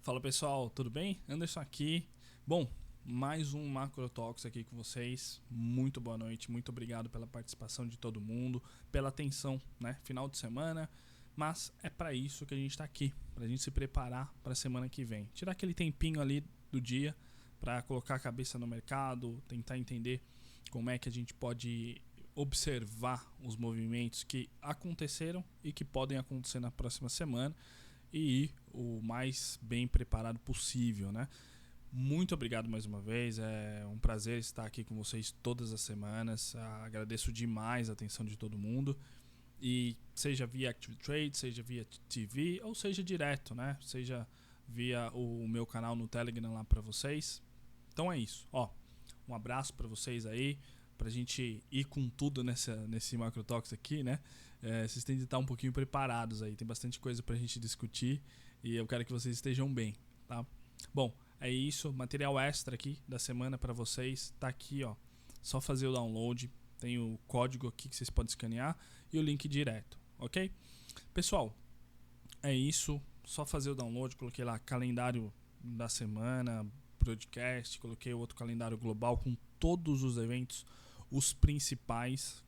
Fala pessoal, tudo bem? Anderson aqui. Bom, mais um Macro Talks aqui com vocês. Muito boa noite, muito obrigado pela participação de todo mundo, pela atenção, né? Final de semana, mas é para isso que a gente está aqui, para a gente se preparar para a semana que vem. Tirar aquele tempinho ali do dia para colocar a cabeça no mercado, tentar entender como é que a gente pode observar os movimentos que aconteceram e que podem acontecer na próxima semana e ir o mais bem preparado possível, né? Muito obrigado mais uma vez, é um prazer estar aqui com vocês todas as semanas. Agradeço demais a atenção de todo mundo. E seja via Active Trade, seja via TV ou seja direto, né? Seja via o meu canal no Telegram lá para vocês. Então é isso, ó. Um abraço para vocês aí, pra gente ir com tudo nesse Macro Talks aqui, né? Vocês têm de estar um pouquinho preparados aí, tem bastante coisa pra gente discutir e eu quero que vocês estejam bem, tá? Bom, é isso, material extra aqui da semana pra vocês, tá aqui, ó. Só fazer o download, tem o código aqui que vocês podem escanear e o link direto, ok? Pessoal, é isso, só fazer o download, coloquei lá calendário da semana, podcast, coloquei outro calendário global com todos os eventos, os principais.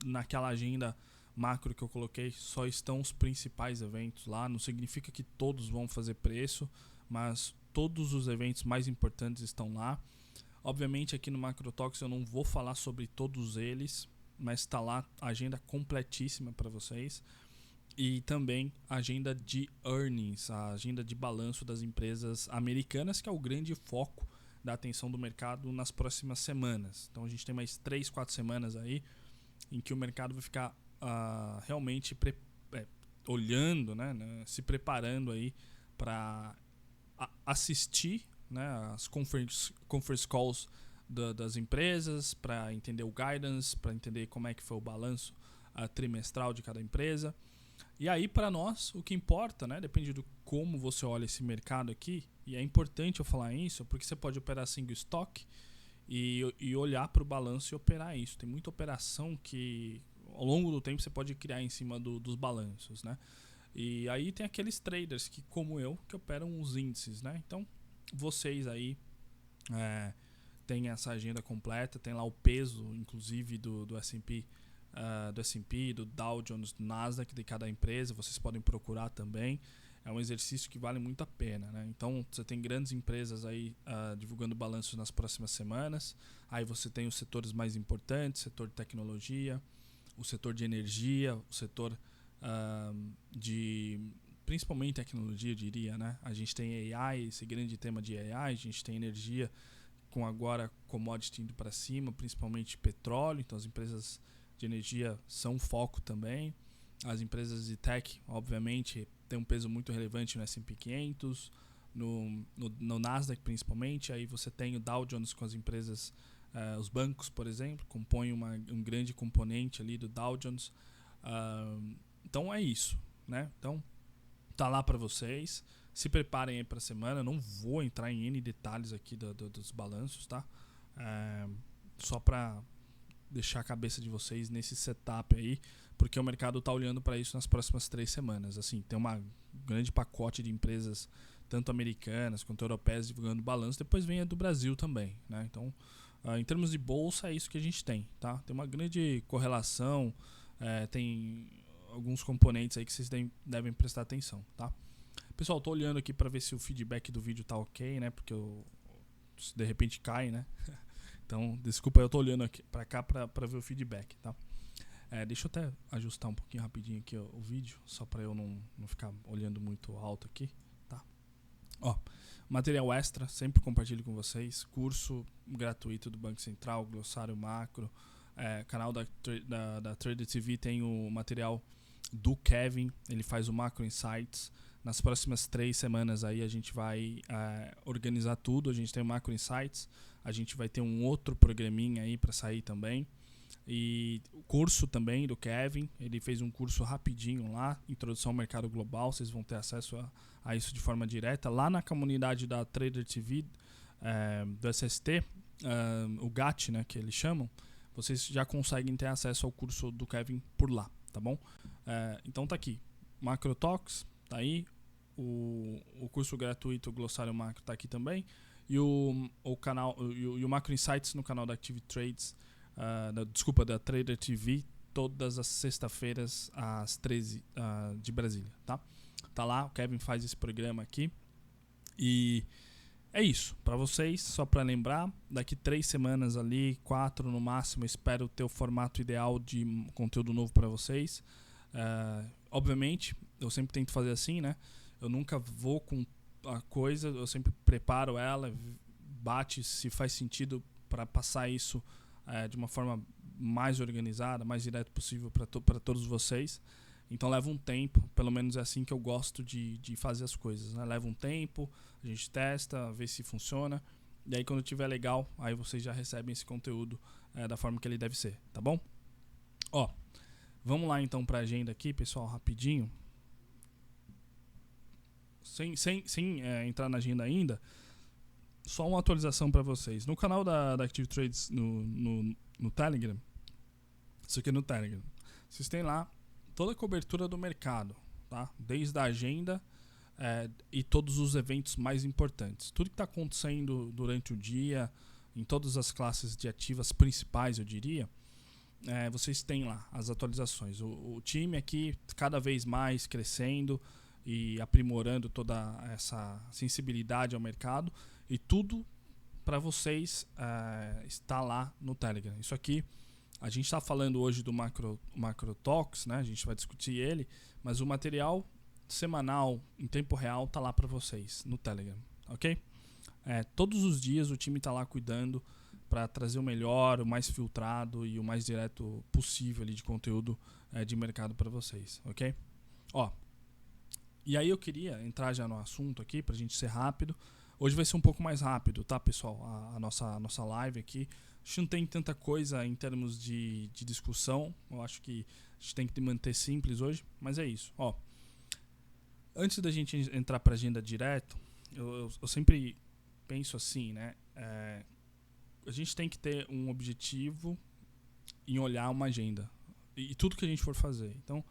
Naquela agenda macro que eu coloquei, só estão os principais eventos lá. Não significa que todos vão fazer preço, mas todos os eventos mais importantes estão lá. Obviamente aqui no Macro Talks eu não vou falar sobre todos eles, mas está lá a agenda completíssima para vocês. E também a agenda de earnings, a agenda de balanço das empresas americanas, que é o grande foco da atenção do mercado nas próximas semanas. Então a gente tem mais 3, 4 semanas aí em que o mercado vai ficar realmente olhando, né, se preparando aí para assistir, né, as conference calls das empresas, para entender o guidance, para entender como é que foi o balanço trimestral de cada empresa. E aí, para nós, o que importa, né, depende do como você olha esse mercado aqui, e é importante eu falar isso, porque você pode operar single stock e olhar para o balanço e operar isso. Tem muita operação que ao longo do tempo você pode criar em cima dos balanços, né? E aí tem aqueles traders que, como eu, que operam os índices, né? Então, vocês aí tem essa agenda completa, tem lá o peso, inclusive, do S&P, do S&P, do Dow Jones, do Nasdaq, de cada empresa. Vocês podem procurar também. É um exercício que vale muito a pena, né? Então, você tem grandes empresas aí divulgando balanços nas próximas semanas. Aí você tem os setores mais importantes, setor de tecnologia, o setor de energia, o setor de principalmente tecnologia, eu diria, né? A gente tem AI, esse grande tema de AI, a gente tem energia com agora commodity indo para cima, principalmente petróleo, então as empresas de energia são foco também. As empresas de tech, obviamente, têm um peso muito relevante no S&P 500, no Nasdaq principalmente. Aí você tem o Dow Jones com as empresas, os bancos, por exemplo, compõem um grande componente ali do Dow Jones. Então é isso, né? Então tá lá para vocês. Se preparem aí para a semana. Eu não vou entrar em N detalhes aqui dos balanços, tá? Só para deixar a cabeça de vocês nesse setup aí, porque o mercado está olhando para isso nas próximas 3 semanas. Assim, tem um grande pacote de empresas, tanto americanas quanto europeias, divulgando balanço. Depois vem a do Brasil também, né? Então, em termos de bolsa, é isso que a gente tem, tá? Tem uma grande correlação, tem alguns componentes aí que vocês devem prestar atenção, tá? Pessoal, tô olhando aqui para ver se o feedback do vídeo tá ok, né? Porque se de repente cai, né? Então, desculpa, eu tô olhando aqui pra cá pra ver o feedback, tá? Deixa eu até ajustar um pouquinho rapidinho aqui o vídeo, só pra eu não ficar olhando muito alto aqui, tá? Ó, material extra, sempre compartilho com vocês. Curso gratuito do Banco Central, glossário macro. Canal da Trader TV tem o material do Kevin, ele faz o Macro Insights. Nas próximas 3 semanas aí a gente vai organizar tudo. A gente tem o Macro Insights, a gente vai ter um outro programinha aí para sair também. E o curso também do Kevin, ele fez um curso rapidinho lá, Introdução ao Mercado Global. Vocês vão ter acesso a isso de forma direta. Lá na comunidade da Trader TV, do SST, o GAT, né, que eles chamam, vocês já conseguem ter acesso ao curso do Kevin por lá, tá bom? Então tá aqui, Macro Talks, tá aí. o curso gratuito, o Glossário Macro, está aqui também. E o canal, e o Macro Insights no canal da Active Trades, da Trader TV, todas as sextas-feiras às 13 de Brasília, tá? Tá lá, o Kevin faz esse programa aqui. E é isso, para vocês, só para lembrar, daqui 3 semanas ali, 4 no máximo, eu espero ter o formato ideal de conteúdo novo para vocês. Obviamente, eu sempre tento fazer assim, né? Eu nunca vou com a coisa, eu sempre preparo ela, bate se faz sentido para passar isso de uma forma mais organizada, mais direta possível para todos vocês. Então leva um tempo, pelo menos é assim que eu gosto de fazer as coisas, né? Leva um tempo, a gente testa, vê se funciona. E aí quando tiver legal, aí vocês já recebem esse conteúdo da forma que ele deve ser, tá bom? Ó, vamos lá então para a agenda aqui, pessoal, rapidinho. Sem entrar na agenda ainda, só uma atualização para vocês. No canal da Active Trades no Telegram, isso aqui é no Telegram, vocês têm lá toda a cobertura do mercado, tá? Desde a agenda e todos os eventos mais importantes. Tudo que está acontecendo durante o dia, em todas as classes de ativas principais, eu diria, vocês têm lá as atualizações. O time aqui cada vez mais crescendo e aprimorando toda essa sensibilidade ao mercado, e tudo para vocês está lá no Telegram. Isso aqui, a gente está falando hoje do Macro Talks, né? A gente vai discutir ele, mas o material semanal, em tempo real, está lá para vocês no Telegram, ok? Todos os dias o time está lá cuidando para trazer o melhor, o mais filtrado e o mais direto possível ali de conteúdo de mercado para vocês, ok? Ó, e aí eu queria entrar já no assunto aqui para a gente ser rápido. Hoje vai ser um pouco mais rápido, tá, pessoal? A nossa live aqui. A gente não tem tanta coisa em termos de discussão. Eu acho que a gente tem que manter simples hoje, mas é isso. Ó, antes da gente entrar para a agenda direto, eu sempre penso assim, né? A gente tem que ter um objetivo em olhar uma agenda e tudo que a gente for fazer. Então,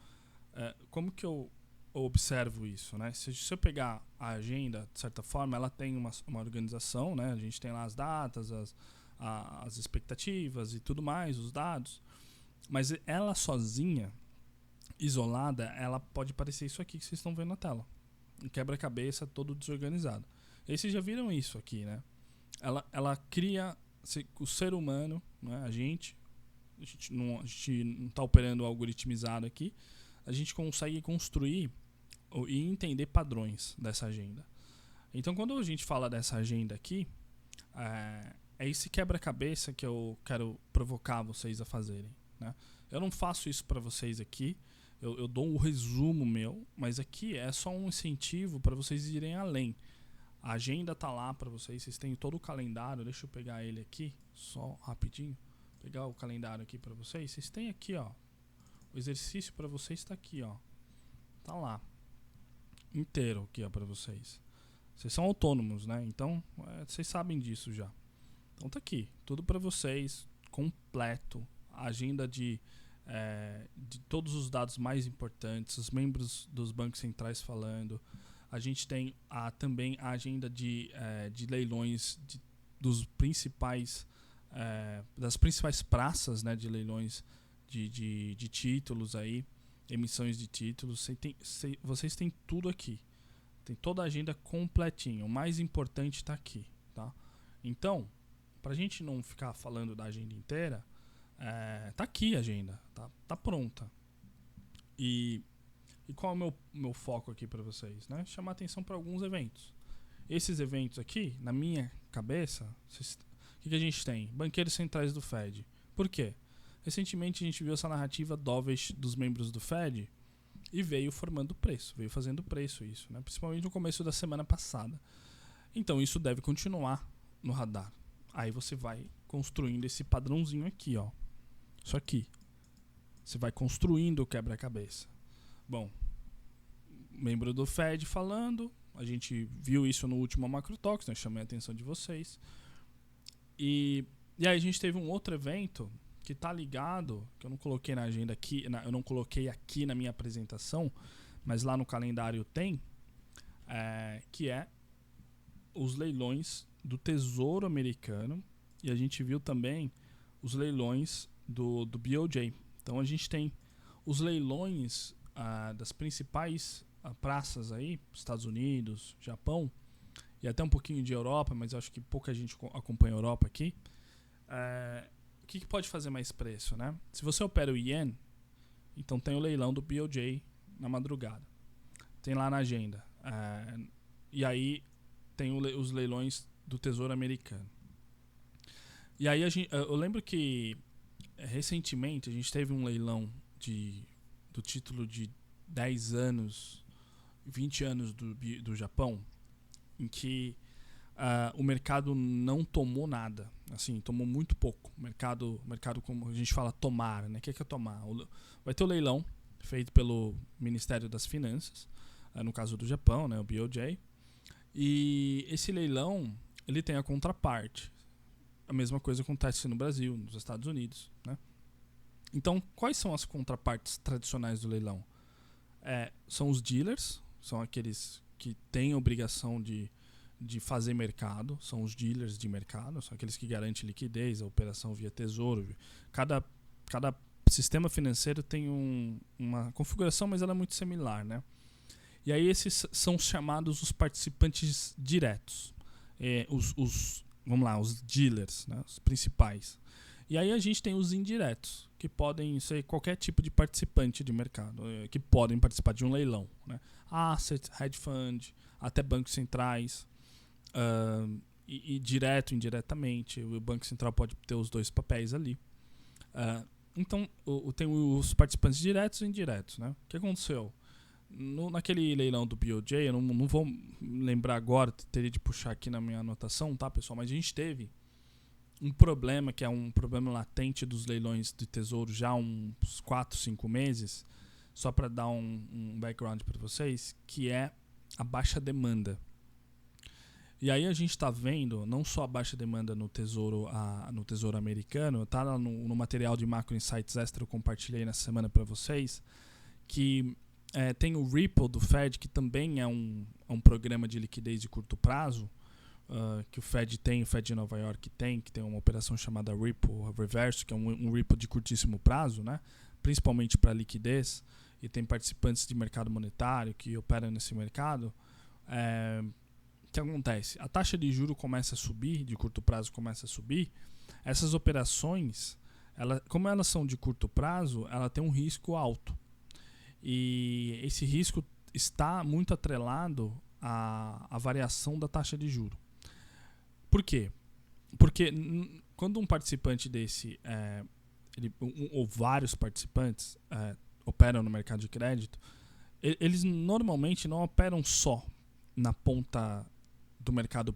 como que eu observo isso, né? Se eu pegar a agenda, de certa forma, ela tem uma organização, né? A gente tem lá as datas, as expectativas e tudo mais, os dados, mas ela sozinha, isolada, ela pode parecer isso aqui que vocês estão vendo na tela, um quebra-cabeça todo desorganizado. E aí vocês já viram isso aqui, né? Ela cria o ser humano, né? A gente não está operando algoritmizado aqui, a gente consegue construir e entender padrões dessa agenda. Então, quando a gente fala dessa agenda aqui, é esse quebra-cabeça que eu quero provocar vocês a fazerem, né? Eu não faço isso para vocês aqui, eu dou um resumo meu, mas aqui é só um incentivo para vocês irem além. A agenda tá lá para vocês têm todo o calendário. Deixa eu pegar ele aqui, só rapidinho, pegar o calendário aqui para vocês. Vocês têm aqui, ó, o exercício para vocês está aqui, ó, tá lá inteiro aqui, ó, para vocês. Vocês são autônomos, né? Então vocês sabem disso já. Então tá aqui, tudo para vocês, completo, a agenda de todos os dados mais importantes, os membros dos bancos centrais falando. A gente tem também a agenda de leilões dos principais das principais praças, né, de leilões de títulos aí, emissões de títulos. Vocês têm tudo aqui. Tem toda a agenda completinha. O mais importante está aqui, tá? Então, pra gente não ficar falando da agenda inteira, tá aqui a agenda, tá pronta. E qual é o meu foco aqui para vocês, né? Chamar atenção para alguns eventos. Esses eventos aqui, na minha cabeça, o que a gente tem? Banqueiros centrais do Fed. Por quê? Recentemente a gente viu essa narrativa dovish dos membros do Fed e veio formando preço, veio fazendo preço isso, né? Principalmente no começo da semana passada. Então isso deve continuar no radar. Aí você vai construindo esse padrãozinho aqui, ó. Isso aqui. Você vai construindo o quebra-cabeça. Bom, membro do Fed falando, a gente viu isso no último Macro Talks, né? Chamei a atenção de vocês. E aí a gente teve um outro evento que tá ligado, que eu não coloquei na agenda aqui, eu não coloquei aqui na minha apresentação, mas lá no calendário tem, que é os leilões do Tesouro Americano, e a gente viu também os leilões do BOJ. Então a gente tem os leilões das principais praças aí, Estados Unidos, Japão, e até um pouquinho de Europa, mas eu acho que pouca gente acompanha a Europa aqui. O que pode fazer mais preço, né? Se você opera o Yen, então tem o leilão do BOJ na madrugada. Tem lá na agenda. E aí tem os leilões do Tesouro Americano. E aí eu lembro que recentemente a gente teve um leilão do título de 10 anos, 20 anos do Japão, em que o mercado não tomou nada, assim, tomou muito pouco. O mercado como a gente fala, tomar, né? O que é tomar? Vai ter o leilão feito pelo Ministério das Finanças, no caso do Japão, né, o BOJ, e esse leilão ele tem a contraparte. A mesma coisa acontece no Brasil, nos Estados Unidos, né? Então, quais são as contrapartes tradicionais do leilão? São os dealers, são aqueles que têm a obrigação de fazer mercado, são os dealers de mercado, são aqueles que garantem liquidez, a operação via tesouro. Cada sistema financeiro tem uma configuração, mas ela é muito similar, né? E aí esses são chamados os participantes diretos, vamos lá, os dealers, né, os principais. E aí a gente tem os indiretos, que podem ser qualquer tipo de participante de mercado, que podem participar de um leilão, né? Asset, hedge fund, até bancos centrais, e direto, indiretamente. O Banco Central pode ter os dois papéis ali. Então, tem os participantes diretos e indiretos, né? O que aconteceu? Naquele leilão do BOJ, eu não vou lembrar agora, teria de puxar aqui na minha anotação, tá, pessoal? Mas a gente teve um problema, que é um problema latente dos leilões de tesouro já há uns 4, 5 meses, só para dar um background para vocês, que é a baixa demanda. E aí a gente está vendo não só a baixa demanda no tesouro americano, tá lá no material de Macro Insights Extra, eu compartilhei nessa semana para vocês, que tem o Ripple do Fed, que também é um programa de liquidez de curto prazo, que o Fed de Nova York que tem uma operação chamada Ripple Reverso, que é um Ripple de curtíssimo prazo, né? Principalmente para liquidez, e tem participantes de mercado monetário que operam nesse mercado. O que acontece? A taxa de juros começa a subir, de curto prazo começa a subir. Essas operações, como elas são de curto prazo, ela tem um risco alto. E esse risco está muito atrelado à variação da taxa de juros. Por quê? Porque quando um participante desse, ou vários participantes operam no mercado de crédito, eles normalmente não operam só na ponta do mercado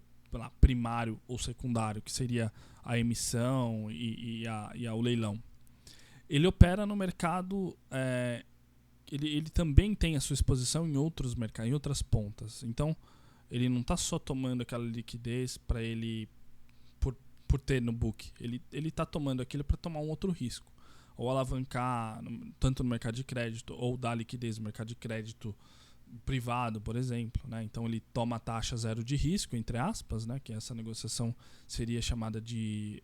primário ou secundário, que seria a emissão e o leilão. Ele opera no mercado... Ele também tem a sua exposição em outros mercados, em outras pontas. Então, ele não está só tomando aquela liquidez para ele por ter no book. Ele está tomando aquilo para tomar um outro risco. Ou alavancar, tanto no mercado de crédito, ou dar liquidez no mercado de crédito privado, por exemplo, né? Então, ele toma a taxa zero de risco, entre aspas, né? Que essa negociação seria chamada de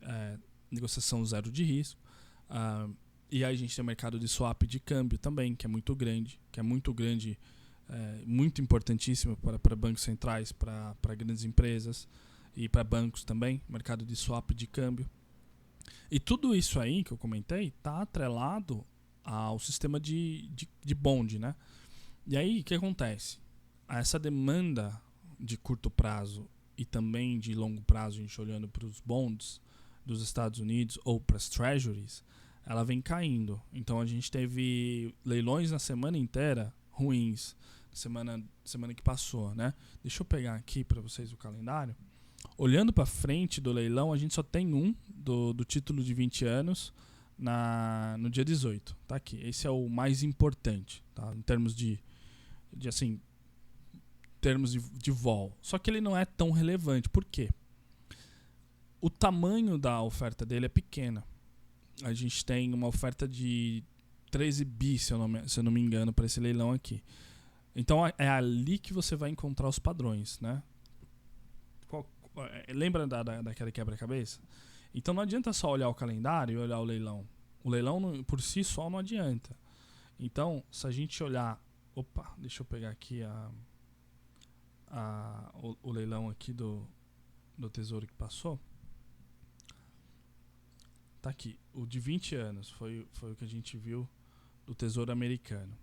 negociação zero de risco. E aí a gente tem o mercado de swap de câmbio também, que é muito grande, muito importantíssimo para bancos centrais, para grandes empresas e para bancos também, mercado de swap de câmbio. E tudo isso aí que eu comentei está atrelado ao sistema de bond, né? E aí o que acontece? Essa demanda de curto prazo e também de longo prazo, a gente olhando para os bonds dos Estados Unidos ou para as treasuries, ela vem caindo. Então a gente teve leilões na semana inteira ruins, semana que passou, né? Deixa eu pegar aqui para vocês o calendário. Olhando para frente do leilão, a gente só tem um do título de 20 anos no dia 18, tá aqui. Esse é o mais importante, tá? Em termos de vol. Só que ele não é tão relevante. Por quê? O tamanho da oferta dele é pequena. A gente tem uma oferta de 13 bi, se eu não me engano, para esse leilão aqui. Então é ali que você vai encontrar os padrões, né? Lembra daquela quebra-cabeça? Então não adianta só olhar o calendário e olhar o leilão. O leilão por si só não adianta. Então, se a gente olhar... Opa, deixa eu pegar aqui o leilão aqui do Tesouro que passou. Tá aqui. O de 20 anos foi o que a gente viu do Tesouro Americano.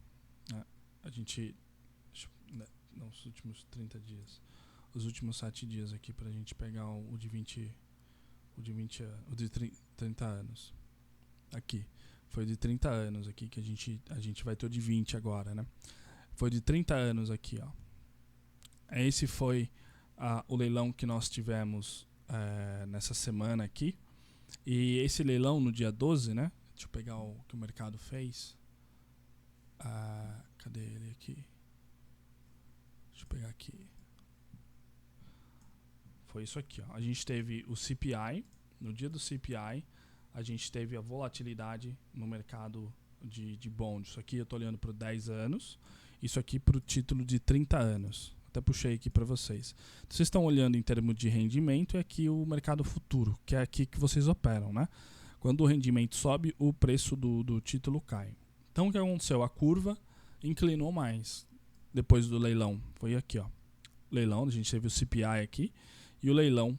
A gente... Não, os últimos 30 dias. Os últimos 7 dias aqui pra gente pegar o de 20... O de 30 anos. Aqui. Foi de 30 anos aqui que a gente vai ter o de 20 agora, né? Foi de 30 anos aqui, ó. Esse foi o leilão que nós tivemos nessa semana aqui. E esse leilão no dia 12, né? Deixa eu pegar o que o mercado fez. Cadê ele aqui? Deixa eu pegar aqui. Foi isso aqui, ó. A gente teve o CPI. No dia do CPI, a gente teve a volatilidade no mercado de bonds. Isso aqui eu estou olhando para 10 anos. Isso aqui para o título de 30 anos. Até puxei aqui para vocês. Vocês estão olhando em termos de rendimento, é aqui o mercado futuro, que é aqui que vocês operam, né? Quando o rendimento sobe, o preço do título cai. Então o que aconteceu? A curva inclinou mais depois do leilão. Foi aqui, ó. Leilão, a gente teve o CPI aqui e o leilão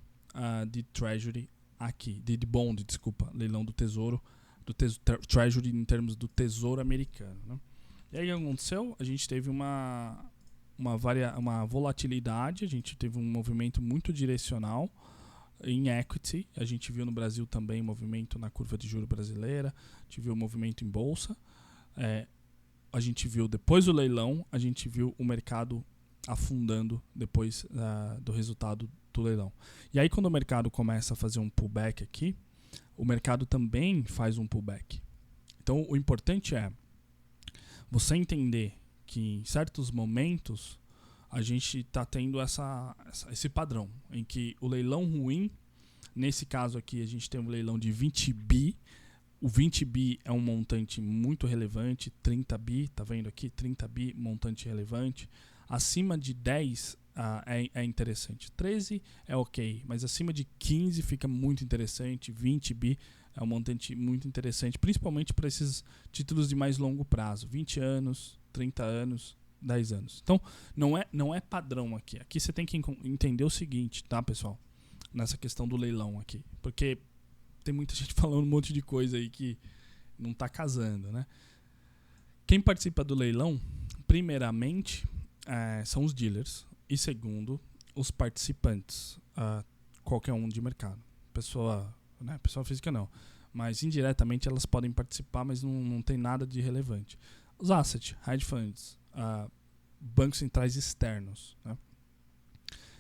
de Treasury aqui, de bond, desculpa, leilão do Tesouro, Treasury em termos do Tesouro Americano, né? E aí o que aconteceu? A gente teve uma volatilidade, a gente teve um movimento muito direcional em equity, a gente viu no Brasil também movimento na curva de juros brasileira, a gente viu movimento em bolsa, a gente viu depois do leilão, a gente viu o mercado afundando depois do resultado do leilão. E aí quando o mercado começa a fazer um pullback aqui, o mercado também faz um pullback. Então o importante é você entender que em certos momentos a gente está tendo esse padrão, em que o leilão ruim, nesse caso aqui a gente tem um leilão de 20 bi, o 20 bi é um montante muito relevante, 30 bi, tá vendo aqui? 30 bi, montante relevante. Acima de 10 é interessante. 13 é ok, mas acima de 15 fica muito interessante. 20 bi é um montante muito interessante, principalmente para esses títulos de mais longo prazo. 20 anos, 30 anos, 10 anos. Então, não é padrão aqui. Aqui você tem que entender o seguinte, tá, pessoal? Nessa questão do leilão aqui. Porque tem muita gente falando um monte de coisa aí que não está casando, né? Quem participa do leilão, primeiramente, são os dealers. E segundo, os participantes, qualquer um de mercado. Pessoa física não. Mas indiretamente elas podem participar, mas não tem nada de relevante. Os assets, hedge funds, bancos centrais externos, né?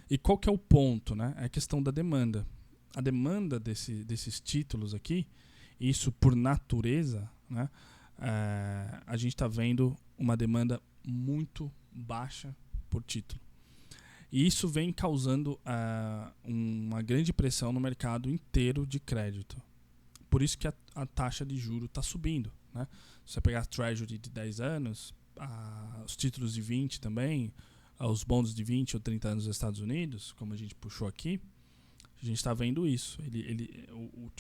E qual que é o ponto, né? É a questão da demanda. A demanda desses títulos aqui, isso por natureza, né? A gente está vendo uma demanda muito baixa por título. E isso vem causando uma grande pressão no mercado inteiro de crédito. Por isso que a taxa de juros está subindo, né? Se você pegar a Treasury de 10 anos, os títulos de 20 também, os bonds de 20 ou 30 anos dos Estados Unidos, como a gente puxou aqui, a gente está vendo isso.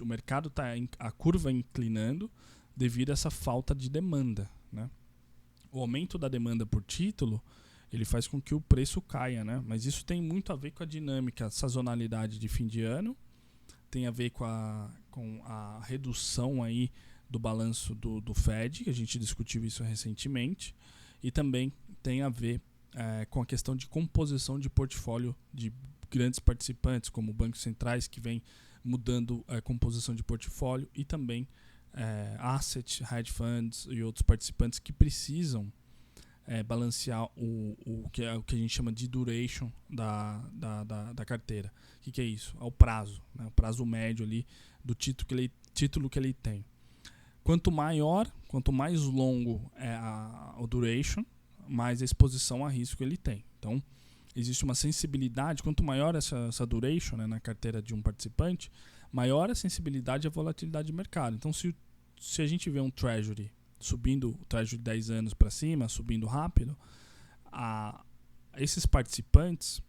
O mercado está a curva inclinando devido a essa falta de demanda, né? O aumento da demanda por título, ele faz com que o preço caia, né? Mas isso tem muito a ver com a dinâmica, sazonalidade de fim de ano, tem a ver com a redução aí do balanço do Fed, que a gente discutiu isso recentemente, e também tem a ver com a questão de composição de portfólio de grandes participantes, como bancos centrais, que vem mudando a composição de portfólio, e também asset, hedge funds e outros participantes que precisam balancear o que a gente chama de duration da carteira. O que é isso? É o prazo, né? O prazo médio ali do título que ele tem. Quanto mais longo é o duration, mais a exposição a risco ele tem. Então, existe uma sensibilidade, quanto maior essa duration, né, na carteira de um participante, maior a sensibilidade à volatilidade de mercado. Então, se a gente vê um Treasury subindo, o Treasury de 10 anos para cima, subindo rápido, esses participantes,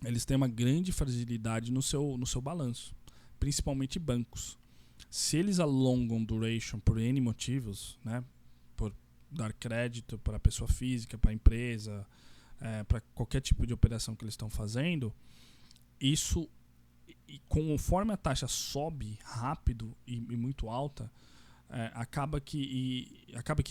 eles têm uma grande fragilidade no seu balanço, principalmente bancos. Se eles alongam duration por N motivos, né, por dar crédito para a pessoa física, para a empresa, para qualquer tipo de operação que eles estão fazendo, isso, conforme a taxa sobe rápido e muito alta, acaba que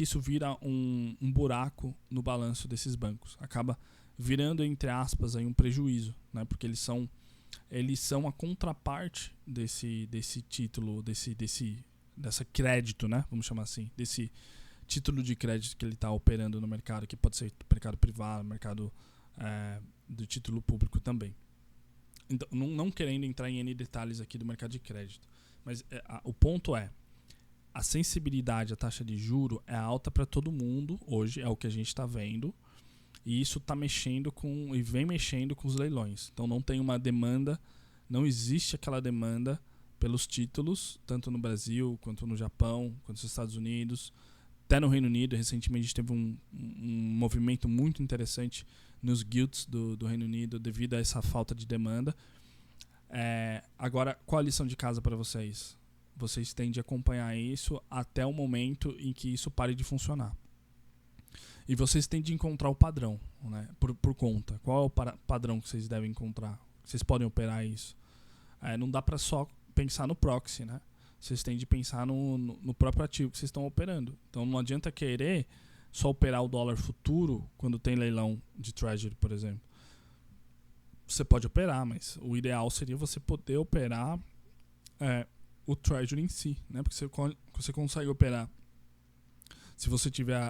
isso vira um buraco no balanço desses bancos. Acaba virando, entre aspas, aí um prejuízo, né? Porque eles são a contraparte desse título, dessa crédito, né? Vamos chamar assim, desse título de crédito que ele está operando no mercado, que pode ser mercado privado, mercado do título público também. Então, não querendo entrar em N detalhes aqui do mercado de crédito, mas o ponto é, a sensibilidade à taxa de juro é alta para todo mundo, hoje é o que a gente está vendo, e isso está vem mexendo com os leilões. Então não tem uma demanda, não existe aquela demanda pelos títulos, tanto no Brasil, quanto no Japão, quanto nos Estados Unidos, até no Reino Unido. Recentemente a gente teve um movimento muito interessante nos guilds do Reino Unido devido a essa falta de demanda. Agora, qual a lição de casa para vocês? Vocês têm de acompanhar isso até o momento em que isso pare de funcionar. E vocês têm de encontrar o padrão, né, por conta. Qual é o padrão que vocês devem encontrar? Vocês podem operar isso. Não dá para só pensar no proxy, né? Vocês têm de pensar no próprio ativo que vocês estão operando. Então não adianta querer só operar o dólar futuro quando tem leilão de Treasury, por exemplo. Você pode operar, mas o ideal seria você poder operar o Treasury em si, né? Porque você consegue operar. Se você tiver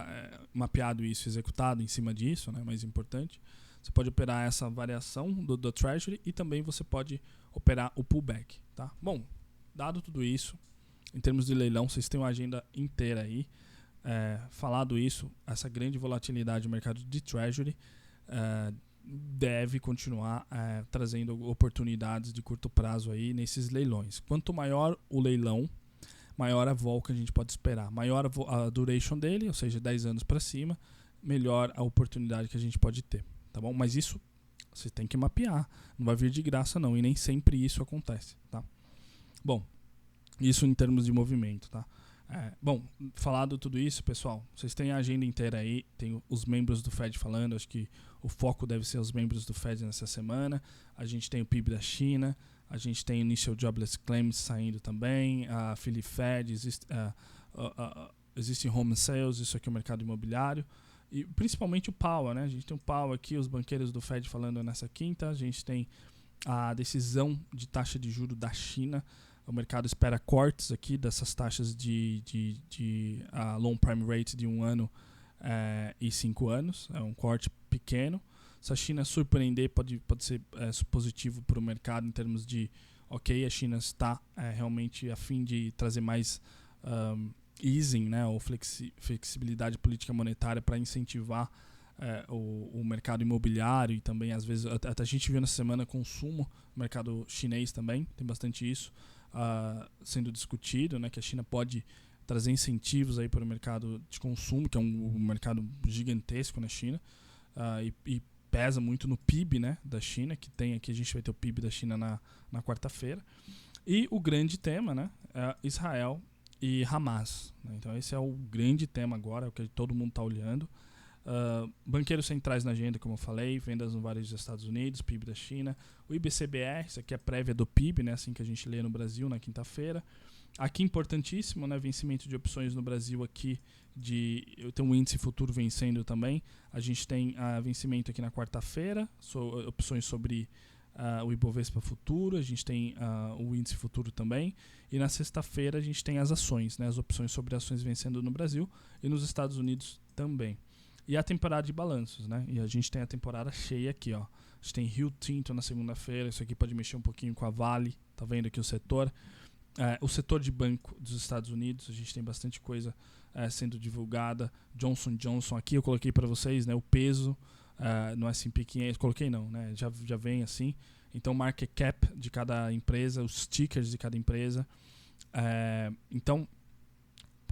mapeado isso, executado em cima disso, né, mais importante, você pode operar essa variação do Treasury e também você pode operar o pullback. Tá? Bom, dado tudo isso, em termos de leilão, vocês têm uma agenda inteira aí. Falado isso, essa grande volatilidade do mercado de Treasury deve continuar trazendo oportunidades de curto prazo aí nesses leilões. Quanto maior o leilão, maior a vol que a gente pode esperar. Maior a duration dele, ou seja, 10 anos para cima, melhor a oportunidade que a gente pode ter. Tá bom? Mas isso você tem que mapear. Não vai vir de graça não, e nem sempre isso acontece. Tá? Bom, isso em termos de movimento. Tá? Bom, falado tudo isso, pessoal, vocês têm a agenda inteira aí, tem os membros do Fed falando, acho que o foco deve ser os membros do Fed nessa semana. A gente tem o PIB da China, a gente tem Initial Jobless Claims saindo também, a Philly Fed, existe Home Sales, isso aqui é o mercado imobiliário, e principalmente o Powell, né? A gente tem o Powell aqui, os banqueiros do Fed falando nessa quinta, a gente tem a decisão de taxa de juros da China, o mercado espera cortes aqui dessas taxas de long prime rate de 1 ano e 5 anos, é um corte pequeno. Se a China surpreender, pode ser positivo para o mercado em termos de, ok, a China está realmente a fim de trazer mais easing, né, ou flexibilidade política monetária para incentivar o mercado imobiliário e também, às vezes, até a gente viu nessa semana consumo, mercado chinês também, tem bastante isso sendo discutido, né, que a China pode trazer incentivos aí para o mercado de consumo, que é um mercado gigantesco na China, e pesa muito no PIB, né, da China, que tem aqui, a gente vai ter o PIB da China na quarta-feira. E o grande tema, né, é Israel e Hamas. Né? Então esse é o grande tema agora, é o que todo mundo está olhando. Banqueiros centrais na agenda, como eu falei, vendas no varejo dos Estados Unidos, PIB da China, o IBCBR, isso aqui é a prévia do PIB, né, assim que a gente lê no Brasil na quinta-feira. Aqui importantíssimo, né, vencimento de opções no Brasil aqui, eu tenho um índice futuro vencendo também. A gente tem vencimento aqui na quarta-feira, opções sobre o Ibovespa futuro, a gente tem o índice futuro também. E na sexta-feira a gente tem as ações, né, as opções sobre ações vencendo no Brasil e nos Estados Unidos também. E a temporada de balanços, né? E a gente tem a temporada cheia aqui, ó. A gente tem Rio Tinto na segunda-feira, isso aqui pode mexer um pouquinho com a Vale, tá vendo aqui o setor. O setor de banco dos Estados Unidos, a gente tem bastante coisa sendo divulgada. Johnson & Johnson, aqui eu coloquei para vocês, né, o peso no S&P 500, coloquei não, né, já vem assim. Então, market cap de cada empresa, os tickers de cada empresa. Então,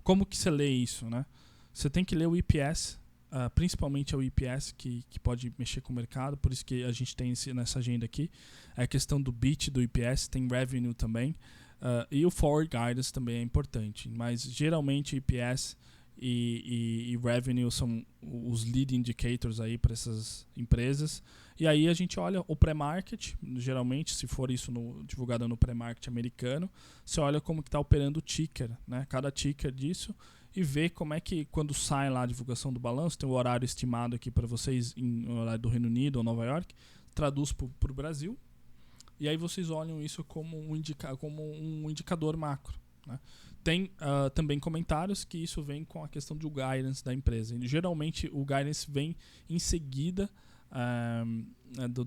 como que você lê isso, né? Você tem que ler o EPS principalmente é o EPS que pode mexer com o mercado, por isso que a gente tem nessa agenda aqui. É a questão do beat do EPS, tem revenue também, e o forward guidance também é importante, mas geralmente EPS e revenue são os lead indicators aí para essas empresas. E aí a gente olha o pré-market, geralmente, se for isso divulgado no pré-market americano, você olha como que está operando o ticker, né? Cada ticker disso, e vê como é que, quando sai lá a divulgação do balanço, tem o horário estimado aqui para vocês, no horário do Reino Unido ou Nova York, traduz para o Brasil, e aí vocês olham isso como um indicador macro, né? Tem também comentários que isso vem com a questão do guidance da empresa. E, geralmente o guidance vem em seguida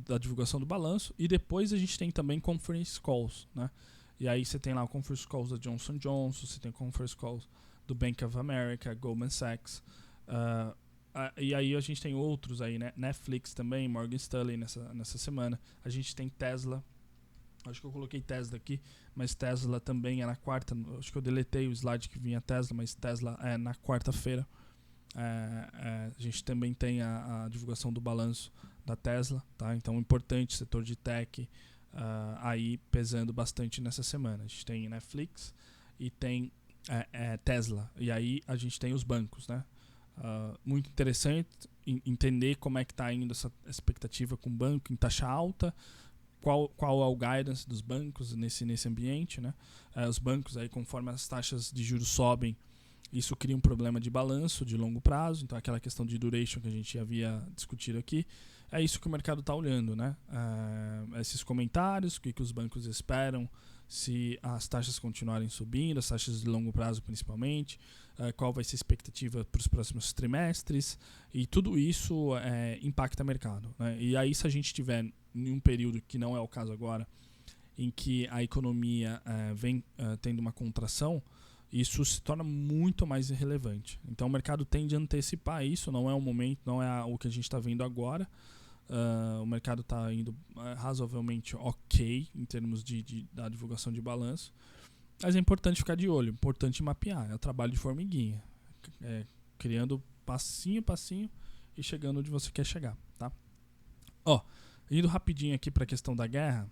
da divulgação do balanço, e depois a gente tem também conference calls, né? E aí você tem lá o conference calls da Johnson & Johnson, você tem conference calls do Bank of America, Goldman Sachs, e aí a gente tem outros aí, né? Netflix também, Morgan Stanley nessa semana. A gente tem Tesla. Acho que eu coloquei Tesla aqui, mas Tesla também é na quarta. Acho que eu deletei o slide que vinha Tesla, mas Tesla é na quarta-feira. A gente também tem a divulgação do balanço da Tesla, tá? Então, importante, setor de tech aí pesando bastante nessa semana. A gente tem Netflix e tem Tesla. E aí a gente tem os bancos, né? Muito interessante entender como é que está indo essa expectativa com o banco em taxa alta. Qual é o guidance dos bancos nesse ambiente, né? Os bancos, aí, conforme as taxas de juros sobem, isso cria um problema de balanço de longo prazo. Então, aquela questão de duration que a gente havia discutido aqui, é isso que o mercado está olhando, né? Esses comentários, o que os bancos esperam, se as taxas continuarem subindo, as taxas de longo prazo principalmente, qual vai ser a expectativa para os próximos trimestres, e tudo isso impacta o mercado, né? E aí, se a gente tiver em um período, que não é o caso agora, em que a economia vem tendo uma contração, isso se torna muito mais irrelevante. Então o mercado tende a antecipar isso, não é o momento, não é o que a gente está vendo agora. O mercado está indo razoavelmente ok em termos da divulgação de balanço, mas é importante ficar de olho, importante mapear, é o trabalho de formiguinha, criando passinho a passinho e chegando onde você quer chegar, tá? Indo rapidinho aqui para a questão da guerra,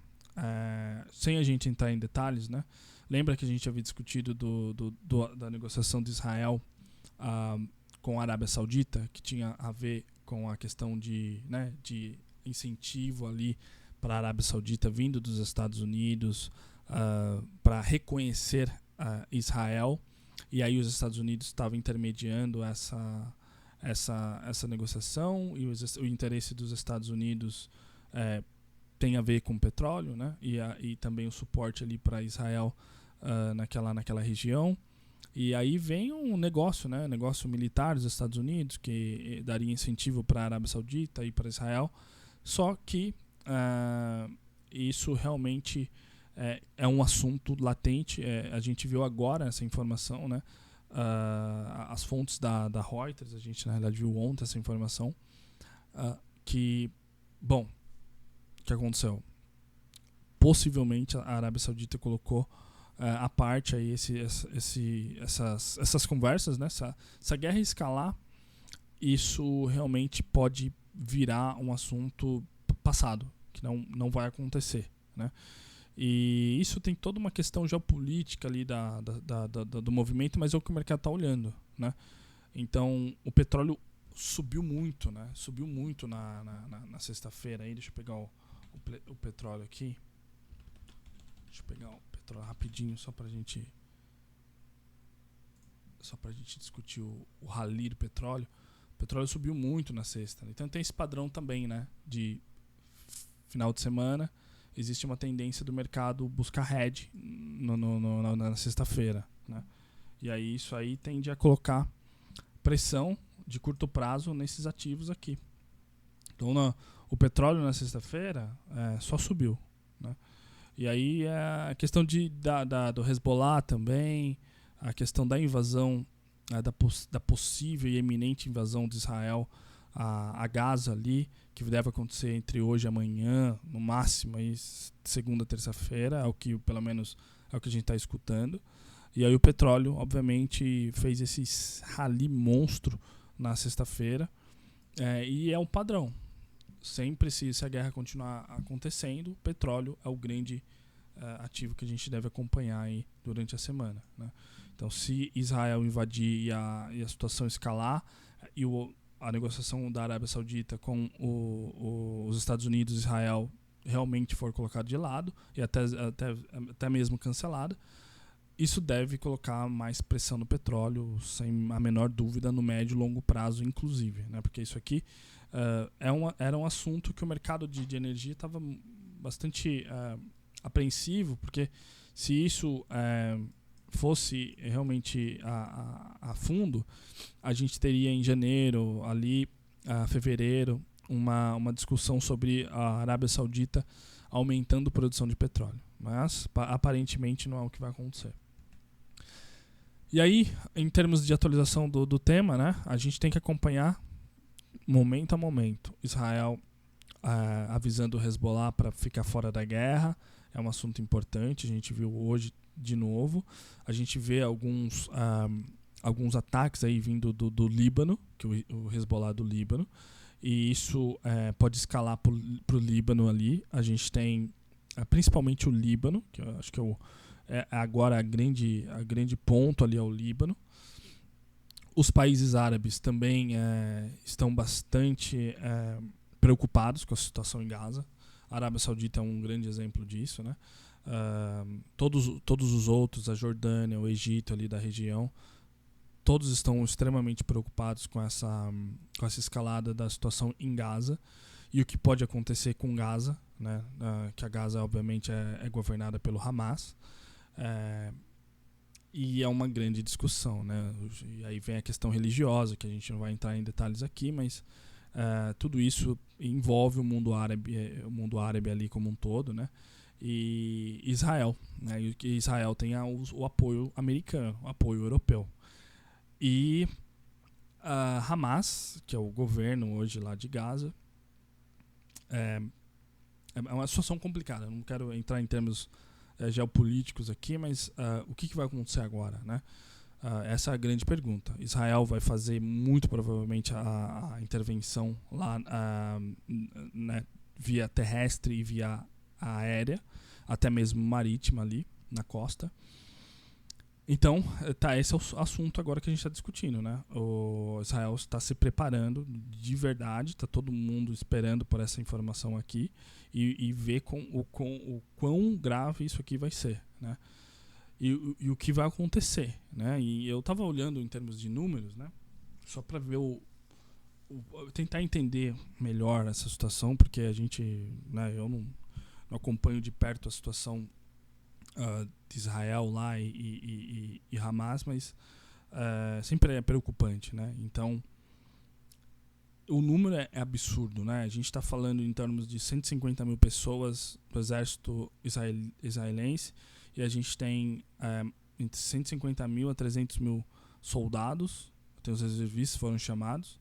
sem a gente entrar em detalhes, né? Lembra que a gente havia discutido da negociação de Israel com a Arábia Saudita, que tinha a ver com a questão de incentivo ali para a Arábia Saudita vindo dos Estados Unidos para reconhecer Israel, e aí os Estados Unidos estavam intermediando essa negociação, e o interesse dos Estados Unidos tem a ver com petróleo, né? E também o suporte ali para Israel naquela região. E aí vem um negócio, né? Negócio militar dos Estados Unidos, que daria incentivo para a Arábia Saudita e para Israel. Só que isso realmente é um assunto latente. A gente viu agora essa informação, né? As fontes da Reuters, a gente na realidade viu ontem essa informação, que, bom, o que aconteceu? Possivelmente a Arábia Saudita colocou à parte aí essas conversas, né? Essa guerra escalar, isso realmente pode virar um assunto passado, que não vai acontecer, né? E isso tem toda uma questão geopolítica ali do movimento, mas é o que o mercado está olhando, né? Então, o petróleo subiu muito, né? Subiu muito na sexta-feira. Aí, deixa eu pegar o petróleo aqui. Deixa eu pegar o petróleo rapidinho, só pra gente discutir o rally do petróleo. O petróleo subiu muito na sexta. Então tem esse padrão também, né? De final de semana, existe uma tendência do mercado buscar hedge na sexta-feira, né? E aí isso aí tende a colocar pressão de curto prazo nesses ativos aqui. Então o petróleo na sexta-feira só subiu, né? E aí a questão do Hezbollah também, a questão da invasão, da possível e iminente invasão de Israel a Gaza ali, que deve acontecer entre hoje e amanhã, no máximo aí, segunda, terça-feira, pelo menos é o que a gente está escutando. E aí o petróleo, obviamente, fez esse rally monstro na sexta-feira. E é um padrão. Sempre se a guerra continuar acontecendo, o petróleo é o grande ativo que a gente deve acompanhar aí durante a semana, né? Então, se Israel invadir e a situação escalar e a negociação da Arábia Saudita com os Estados Unidos e Israel realmente for colocado de lado e até mesmo cancelada, isso deve colocar mais pressão no petróleo, sem a menor dúvida, no médio e longo prazo, inclusive, né? Porque isso aqui era um assunto que o mercado de energia estava bastante apreensivo, porque se isso fosse realmente a fundo, a gente teria em janeiro, ali, fevereiro, uma discussão sobre a Arábia Saudita aumentando a produção de petróleo. Mas, aparentemente, não é o que vai acontecer. E aí, em termos de atualização do tema, né, a gente tem que acompanhar momento a momento. Israel avisando o Hezbollah para ficar fora da guerra. É um assunto importante, a gente viu hoje de novo. A gente vê alguns ataques aí vindo do Líbano, que o Hezbollah do Líbano. E isso pode escalar para o Líbano ali. A gente tem principalmente o Líbano, que eu acho que agora a grande ponto ali é o Líbano. Os países árabes também estão bastante preocupados com a situação em Gaza. A Arábia Saudita é um grande exemplo disso, né? Todos os outros, a Jordânia, o Egito ali da região, todos estão extremamente preocupados com essa escalada da situação em Gaza e o que pode acontecer com Gaza, né? Que a Gaza obviamente é governada pelo Hamas. E é uma grande discussão, né? E aí vem a questão religiosa, que a gente não vai entrar em detalhes aqui, mas tudo isso envolve o mundo árabe ali como um todo, né? E Israel, né? E Israel tem o apoio americano, o apoio europeu. E Hamas, que é o governo hoje lá de Gaza, é uma situação complicada. Eu não quero entrar em termos geopolíticos aqui, mas o que vai acontecer agora, né? Essa é a grande pergunta. Israel vai fazer muito provavelmente a intervenção lá né, via terrestre e via aérea, até mesmo marítima ali na costa. Então, esse é o assunto agora que a gente está discutindo, né? O Israel está se preparando de verdade, está todo mundo esperando por essa informação aqui e ver o quão grave isso aqui vai ser, né? E o que vai acontecer, né? E eu estava olhando em termos de números, né? Só para ver tentar entender melhor essa situação, porque a gente, né? Eu não acompanho de perto a situação de Israel lá e Hamas, mas sempre é preocupante, né? Então, o número é absurdo, né? A gente está falando em termos de 150 mil pessoas do exército israelense e a gente tem entre 150 mil a 300 mil soldados, tem os reservistas foram chamados.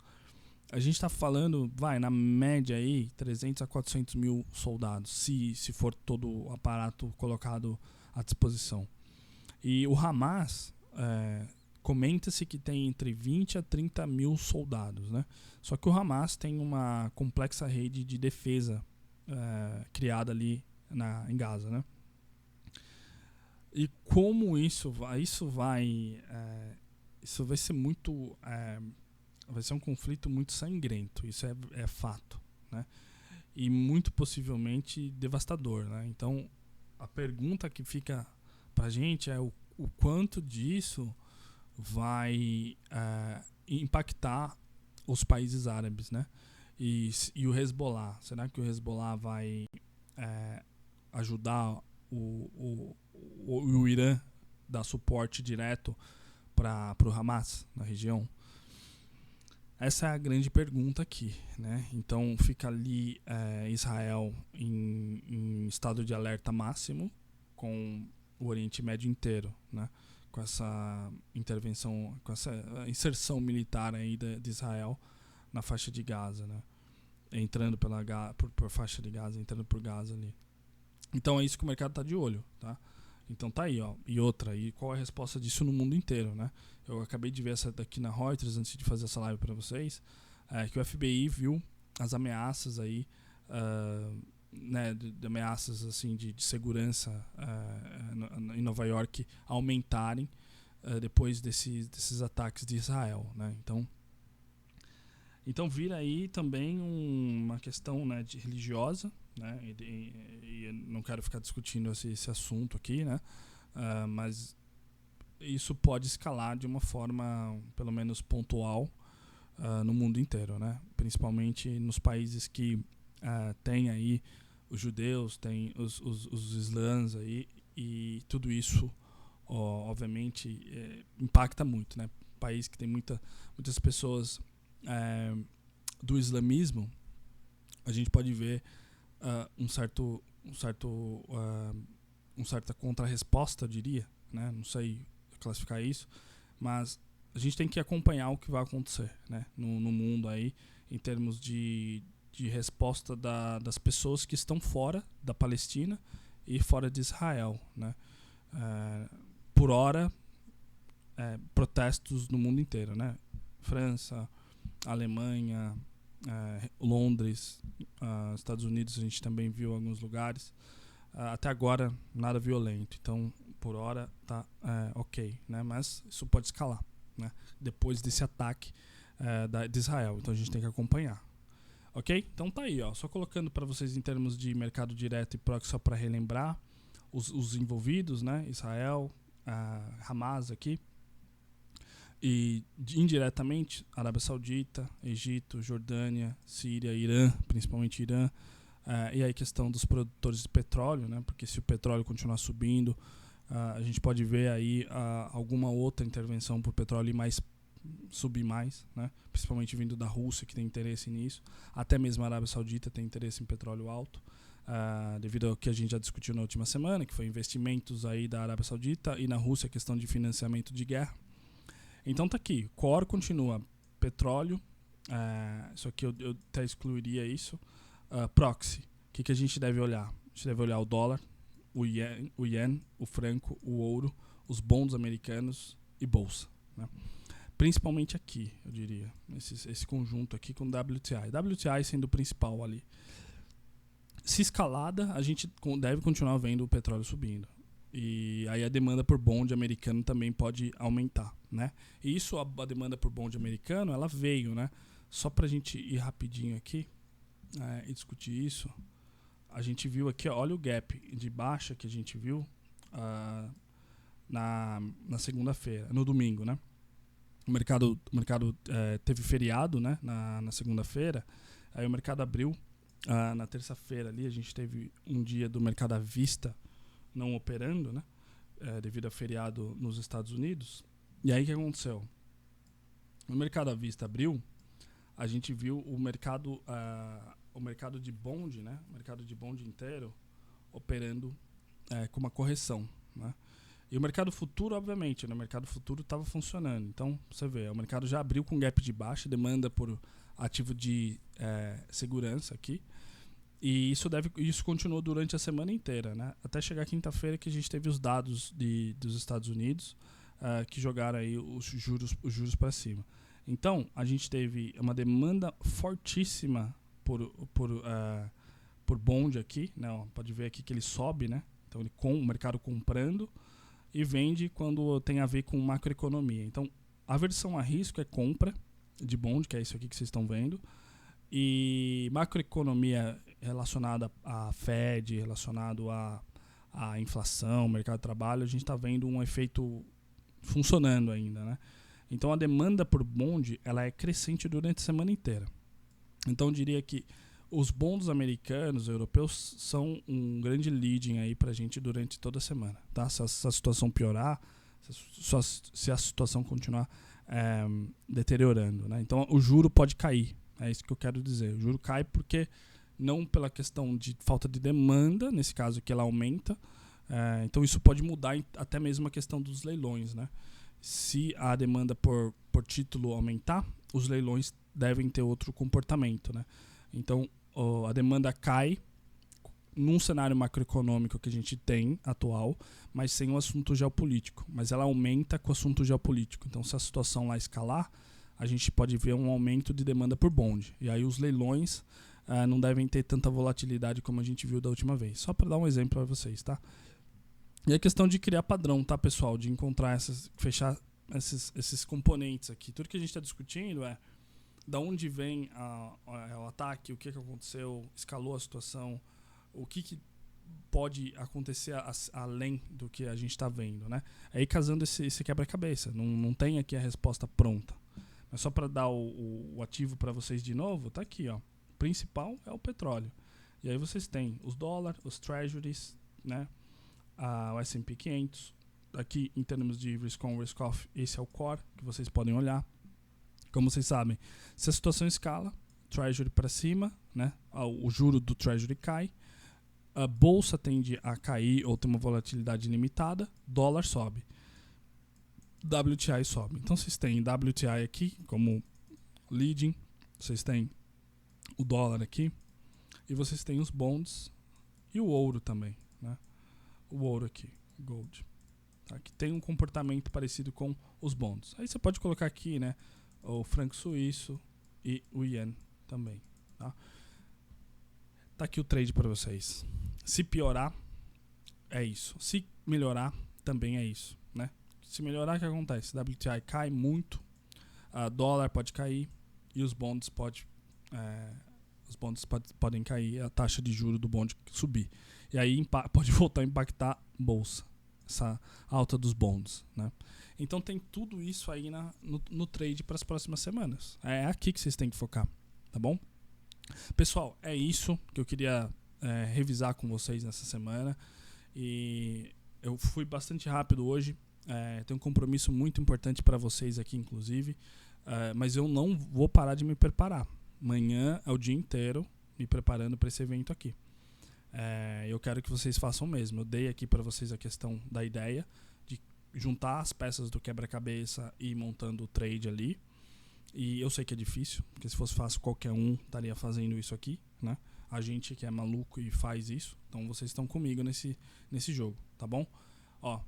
A gente está falando, na média aí, 300 a 400 mil soldados, se for todo o aparato colocado à disposição. E o Hamas, comenta-se que tem entre 20 a 30 mil soldados, né? Só que o Hamas tem uma complexa rede de defesa criada ali em Gaza, né? E como isso vai ser muito... vai ser um conflito muito sangrento, isso é fato, né? E muito possivelmente devastador, né? Então, a pergunta que fica pra gente é o quanto disso vai impactar os países árabes, né? E o Hezbollah. Será que o Hezbollah vai ajudar o Irã, dar suporte direto para o Hamas na região? Essa é a grande pergunta aqui, né? Então fica ali Israel em estado de alerta máximo com o Oriente Médio inteiro, né? Com essa intervenção, com essa inserção militar aí de Israel na faixa de Gaza, né? Entrando por faixa de Gaza, entrando por Gaza ali. Então é isso que o mercado está de olho, tá? Então tá aí, ó. E qual é a resposta disso no mundo inteiro, né? Eu acabei de ver essa daqui na Reuters antes de fazer essa live para vocês. que o FBI viu as ameaças aí, né, de ameaças assim de segurança em Nova York aumentarem depois desses ataques de Israel, né? Então vira aí também uma questão, né, religiosa, né? E eu não quero ficar discutindo esse assunto aqui, né? Mas isso pode escalar de uma forma, pelo menos pontual, no mundo inteiro, né? Principalmente nos países que tem aí os judeus, tem os islãs aí, e tudo isso, obviamente, impacta muito, né? País que tem muitas pessoas do islamismo, a gente pode ver uma certa contrarresposta, eu diria, né? Não sei classificar isso, mas a gente tem que acompanhar o que vai acontecer, né? no mundo aí, em termos de resposta das pessoas que estão fora da Palestina e fora de Israel, né? Por hora, protestos no mundo inteiro, né? França, Alemanha, Londres, Estados Unidos, a gente também viu em alguns lugares. Até agora, nada violento. Então, por hora, tá ok, né? Mas isso pode escalar, né? Depois desse ataque de Israel. Então, a gente tem que acompanhar. Ok? Então, tá aí, ó. Só colocando para vocês em termos de mercado direto e proxy, só para relembrar os envolvidos, né? Israel, Hamas aqui. E indiretamente, Arábia Saudita, Egito, Jordânia, Síria, Irã, principalmente Irã. E aí a questão dos produtores de petróleo, né? Porque se o petróleo continuar subindo, a gente pode ver aí alguma outra intervenção por petróleo subir mais, né? Principalmente vindo da Rússia, que tem interesse nisso. Até mesmo a Arábia Saudita tem interesse em petróleo alto, devido ao que a gente já discutiu na última semana, que foi investimentos aí da Arábia Saudita, e na Rússia a questão de financiamento de guerra. Então tá aqui, core continua, petróleo, só que eu até excluiria isso. Proxy, o que a gente deve olhar? A gente deve olhar o dólar, o yen, o franco, o ouro, os bonds americanos e bolsa, né? Principalmente aqui, eu diria, esse conjunto aqui com WTI. WTI sendo o principal ali. Se escalada, a gente deve continuar vendo o petróleo subindo. E aí a demanda por bond americano também pode aumentar, né? E isso, a demanda por bond americano, ela veio, né? Só pra gente ir rapidinho aqui e discutir isso, a gente viu aqui, ó, olha o gap de baixa que a gente viu na segunda-feira, no domingo, né? O mercado teve feriado, né? Na segunda-feira, aí o mercado abriu na terça-feira ali, a gente teve um dia do mercado à vista não operando, né? Devido a feriado nos Estados Unidos. E aí o que aconteceu? O mercado à vista abriu, a gente viu o mercado de bond, né? O mercado de bond inteiro operando com uma correção, né? E o mercado futuro, obviamente, né? O mercado futuro estava funcionando. Então, você vê, o mercado já abriu com gap de baixa, demanda por ativo de segurança aqui. E isso continuou durante a semana inteira, né? Até chegar quinta-feira, que a gente teve os dados dos Estados Unidos que jogaram aí os juros para cima. Então, a gente teve uma demanda fortíssima por bond aqui, né? Ó, pode ver aqui que ele sobe, né? Então, o mercado comprando e vende quando tem a ver com macroeconomia. Então, a versão a risco é compra de bond, que é isso aqui que vocês estão vendo. E macroeconomia relacionada à Fed, relacionado à inflação, mercado de trabalho, a gente está vendo um efeito funcionando ainda, né? Então a demanda por bond, ela é crescente durante a semana inteira. Então eu diria que os bonds americanos, europeus, são um grande leading aí pra gente durante toda a semana, tá? Se a situação piorar, se a situação continuar deteriorando, né? Então o juro pode cair. É isso que eu quero dizer. O juro cai porque não pela questão de falta de demanda, nesse caso que ela aumenta. Então isso pode mudar até mesmo a questão dos leilões, né? Se a demanda por título aumentar, os leilões devem ter outro comportamento, né? Então a demanda cai num cenário macroeconômico que a gente tem atual, mas sem o assunto geopolítico. Mas ela aumenta com o assunto geopolítico. Então se a situação lá escalar, a gente pode ver um aumento de demanda por bond. E aí os leilões não devem ter tanta volatilidade como a gente viu da última vez. Só para dar um exemplo para vocês, tá? E a questão de criar padrão, tá, pessoal? De encontrar fechar esses componentes aqui. Tudo que a gente está discutindo é da onde vem o ataque, o que aconteceu, escalou a situação, o que pode acontecer além do que a gente está vendo, né? Aí casando esse quebra-cabeça. Não tem aqui a resposta pronta. Mas só para dar o ativo para vocês de novo, tá aqui, ó. O principal é o petróleo. E aí vocês têm os dólares, os treasuries, né? O S&P 500. Aqui, em termos de risk on, risk off, esse é o core que vocês podem olhar. Como vocês sabem, se a situação escala, treasury para cima, né? O juro do treasury cai, a bolsa tende a cair ou ter uma volatilidade limitada, dólar sobe, WTI sobe. Então vocês têm WTI aqui como leading, vocês têm o dólar aqui e vocês têm os bonds e o ouro também, né? O ouro aqui, gold, tá? Que tem um comportamento parecido com os bonds. Aí você pode colocar aqui, né, o franco suíço e o ien também, tá? Tá aqui o trade para vocês. Se piorar, é isso. Se melhorar, também é isso, né? Se melhorar, o que acontece? WTI cai muito, dólar pode cair e os bonds podem cair, a taxa de juros do bond subir. E aí pode voltar a impactar a bolsa, essa alta dos bonds, né? Então tem tudo isso aí no trade para as próximas semanas. É aqui que vocês têm que focar, tá bom? Pessoal, é isso que eu queria revisar com vocês nessa semana. E eu fui bastante rápido hoje. Tenho um compromisso muito importante para vocês aqui, inclusive. Mas eu não vou parar de me preparar. Amanhã é o dia inteiro me preparando para esse evento aqui. Eu quero que vocês façam o mesmo. Eu dei aqui para vocês a questão da ideia de juntar as peças do quebra-cabeça e ir montando o trade ali. E eu sei que é difícil, porque se fosse fácil qualquer um estaria fazendo isso aqui, né? A gente que é maluco e faz isso. Então vocês estão comigo nesse jogo, tá bom? Ó,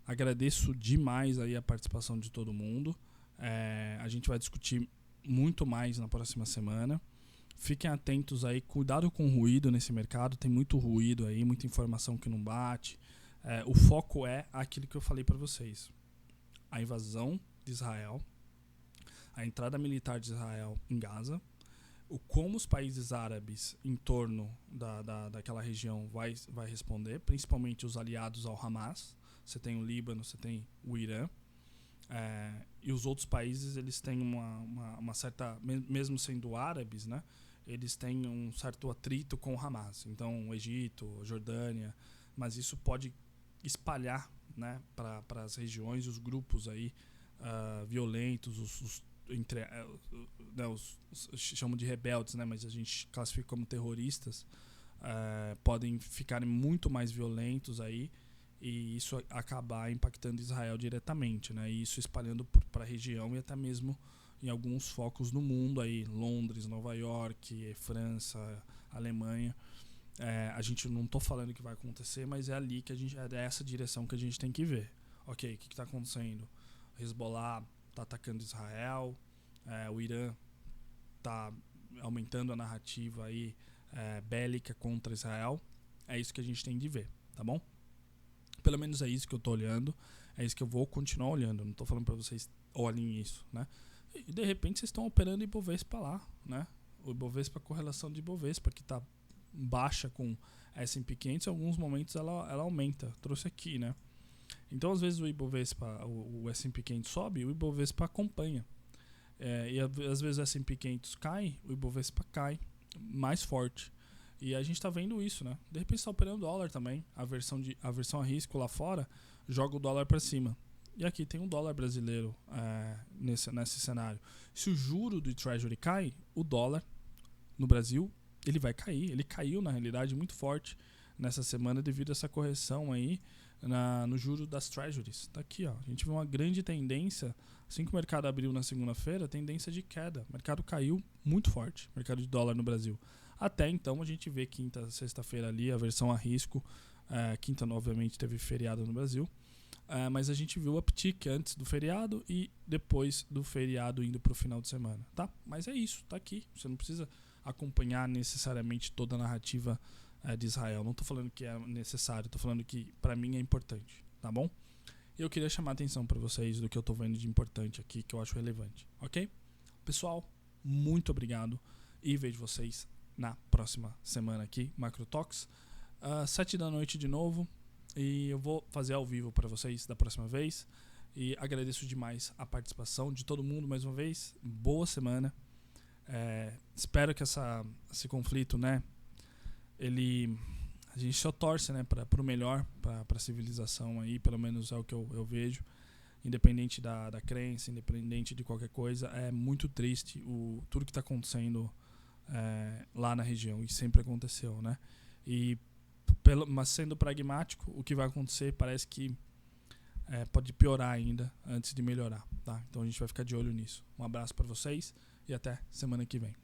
agradeço demais aí a participação de todo mundo. A gente vai discutir muito mais na próxima semana. Fiquem atentos aí, cuidado com o ruído nesse mercado. Tem muito ruído aí, muita informação que não bate. O foco é aquilo que eu falei para vocês. A invasão de Israel, a entrada militar de Israel em Gaza, como os países árabes em torno daquela região vai responder, principalmente os aliados ao Hamas. Você tem o Líbano, você tem o Irã, e os outros países eles têm uma certa, mesmo sendo árabes, né, eles têm um certo atrito com o Hamas. Então o Egito, a Jordânia, mas isso pode espalhar, né, para as regiões, os grupos aí violentos, os chamam de rebeldes, né, mas a gente classifica como terroristas, podem ficar muito mais violentos aí, e isso acabar impactando Israel diretamente, né, e isso espalhando para a região e até mesmo em alguns focos no mundo aí, Londres, Nova York, França, Alemanha. A gente não tô falando que vai acontecer, mas é ali que é essa direção que a gente tem que ver. Ok, o que está acontecendo? Hezbollah está atacando Israel, o Irã está aumentando a narrativa aí, bélica contra Israel. É isso que a gente tem de ver, tá bom? Pelo menos é isso que eu estou olhando, é isso que eu vou continuar olhando. Não estou falando para vocês olhem isso, né? E de repente vocês estão operando Ibovespa lá, né? O Ibovespa, a correlação de Ibovespa que está baixa com S&P 500, em alguns momentos ela aumenta. Trouxe aqui, né? Então, às vezes o Ibovespa, o S&P 500 sobe, o Ibovespa acompanha. E às vezes o S&P 500 cai, o Ibovespa cai mais forte. E a gente está vendo isso, né? De repente está operando dólar também. A versão a risco lá fora joga o dólar para cima. E aqui tem um dólar brasileiro nesse cenário. Se o juro do Treasury cai, o dólar no Brasil ele vai cair. Ele caiu, na realidade, muito forte nessa semana devido a essa correção aí no juro das Treasuries. Tá aqui, ó. A gente vê uma grande tendência. Assim que o mercado abriu na segunda-feira, tendência de queda. O mercado caiu muito forte, mercado de dólar no Brasil. Até então a gente vê quinta, sexta-feira ali, a versão a risco. Quinta, obviamente, teve feriado no Brasil. Mas a gente viu o uptick antes do feriado e depois do feriado indo pro final de semana, tá? Mas é isso, tá aqui. Você não precisa acompanhar necessariamente toda a narrativa de Israel. Não tô falando que é necessário, tô falando que pra mim é importante, tá bom? Eu queria chamar a atenção pra vocês do que eu tô vendo de importante aqui, que eu acho relevante, ok? Pessoal, muito obrigado e vejo vocês na próxima semana aqui, Macro Talks, 7 da noite de novo. E eu vou fazer ao vivo para vocês da próxima vez. E agradeço demais a participação de todo mundo mais uma vez. Boa semana. Espero que esse conflito, né? A gente só torce, né? Para o melhor, para a civilização aí. Pelo menos é o que eu vejo. Independente da crença, independente de qualquer coisa. É muito triste tudo que está acontecendo lá na região. E sempre aconteceu, né? Mas sendo pragmático, o que vai acontecer parece que pode piorar ainda antes de melhorar, tá? Então a gente vai ficar de olho nisso. Um abraço para vocês e até semana que vem.